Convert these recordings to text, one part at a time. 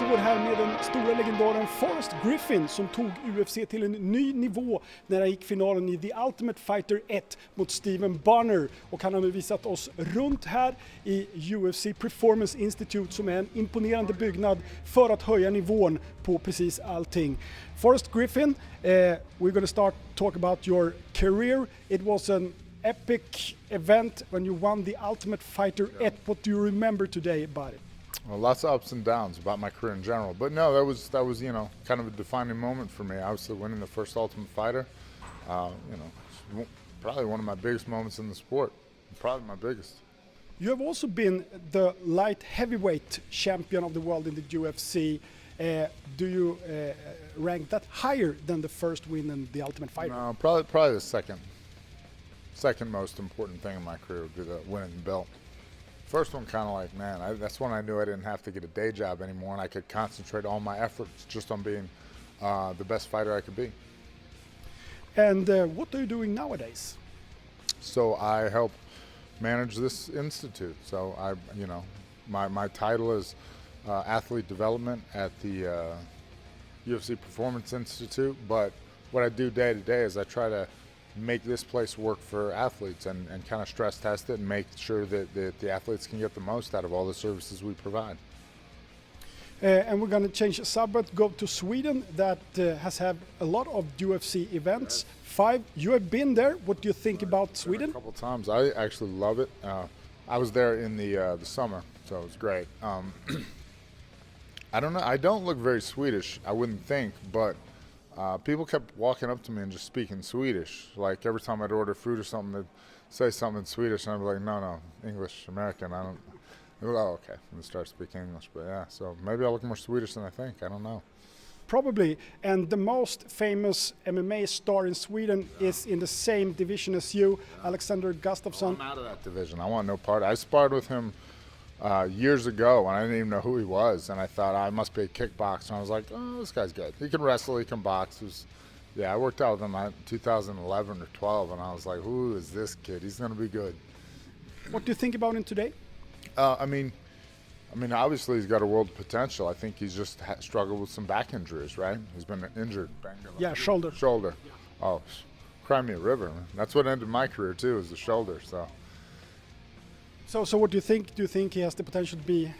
står här med den stora legendaren Forrest Griffin som tog UFC till en ny nivå när han gick finalen i The Ultimate Fighter 1 mot Steven Bonner. Och han har nu visat oss runt här i UFC Performance Institute som är en imponerande byggnad för att höja nivån på precis allting. Forrest Griffin, we're going to start talk about your career. It was an epic event when you won the Ultimate Fighter 1. What do you remember today about it? Well, lots of ups and downs about my career in general, but no, that was kind of a defining moment for me. Obviously, winning the first Ultimate Fighter, probably one of my biggest moments in the sport, probably my biggest. You have also been the light heavyweight champion of the world in the UFC. Do you rank that higher than the first win in the Ultimate Fighter? No, probably the second most important thing in my career would be the winning the belt. First one, kind of like, man, that's when I knew I didn't have to get a day job anymore and I could concentrate all my efforts just on being the best fighter I could be. And what are you doing nowadays? So I help manage this institute. So my title is athlete development at the UFC Performance Institute, but what I do day to day is I try to make this place work for athletes and kind of stress test it and make sure that the athletes can get the most out of all the services we provide. And we're going to change the subject, go to Sweden that has had a lot of UFC events. 5, you have been there. What do you think about Sweden? A couple times. I actually love it. I was there in the summer, so it was great. I don't know. I don't look very Swedish, I wouldn't think, but people kept walking up to me and just speaking Swedish. Like every time I'd order food or something, they'd say something in Swedish, and I'd be like, no, English, American. I don't. They'd be like, oh, okay, and start speaking English. But yeah, so maybe I look more Swedish than I think. I don't know. Probably. And the most famous MMA star in Sweden is in the same division as you, Alexander Gustafsson. I'm out of that division. I want no part. I sparred with him years ago, and I didn't even know who he was, and I thought I must be a kickboxer. And I was like, oh, this guy's good. He can wrestle, he can box. I worked out with him in 2011 or 12, and I was like, who is this kid? He's going to be good. What do you think about him today? I mean, obviously he's got a world of potential. I think he's just struggled with some back injuries, right? He's been injured. Yeah, shoulder. Shoulder. Oh, cry me a river. That's what ended my career too, is the shoulder. So what do you think? Do you think he has the potential to be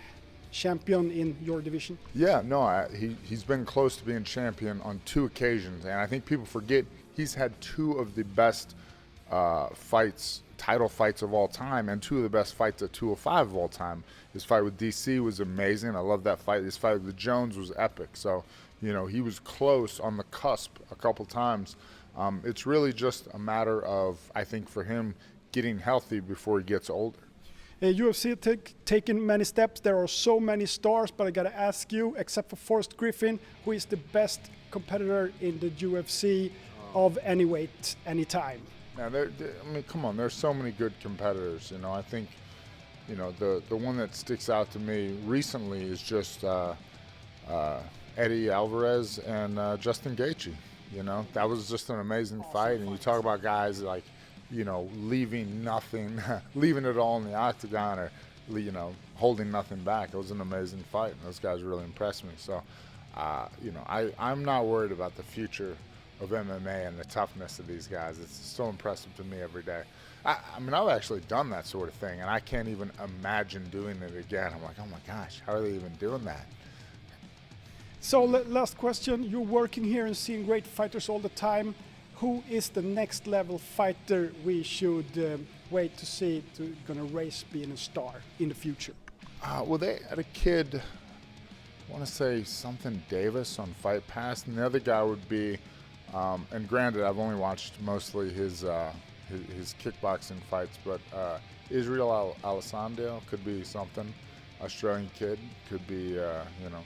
champion in your division? Yeah, no, he's been close to being champion on 2 occasions, and I think people forget he's had 2 of the best title fights of all time, and 2 of the best fights at 205 of all time. His fight with DC was amazing. I love that fight. His fight with Jones was epic. So, he was close on the cusp a couple times. It's really just a matter of, I think, for him getting healthy before he gets older. UFC taken many steps. There are so many stars, but I got to ask you, except for Forrest Griffin, who is the best competitor in the UFC of any weight, any time? Yeah, come on, there's so many good competitors. I think, the one that sticks out to me recently is just Eddie Alvarez and Justin Gaethje. That was just an amazing fight, and you talk about guys like, leaving nothing, leaving it all in the octagon, or holding nothing back. It was an amazing fight, and those guys really impressed me. So, I'm not worried about the future of MMA and the toughness of these guys. It's so impressive to me every day. I've actually done that sort of thing, and I can't even imagine doing it again. I'm like, oh my gosh, how are they even doing that? So last question, you're working here and seeing great fighters all the time. Who is the next level fighter we should wait to see to gonna race being a star in the future? Well, they had a kid, I want to say something Davis on Fight Pass, and the other guy would be, and granted, I've only watched mostly his kickboxing fights, but Israel Alessandro could be something. Australian kid could be,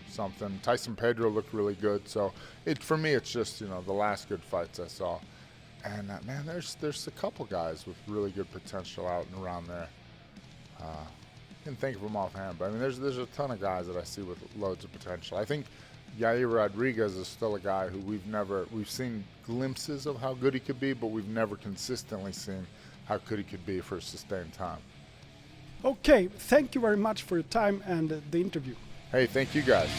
something. Tyson Pedro looked really good. So for me, it's just, the last good fights I saw. And man, there's a couple guys with really good potential out and around there. Can't think of them offhand, but there's a ton of guys that I see with loads of potential. I think Yair Rodriguez is still a guy who we've seen glimpses of how good he could be, but we've never consistently seen how good he could be for a sustained time. Okay, thank you very much for your time and the interview. Hey, thank you guys.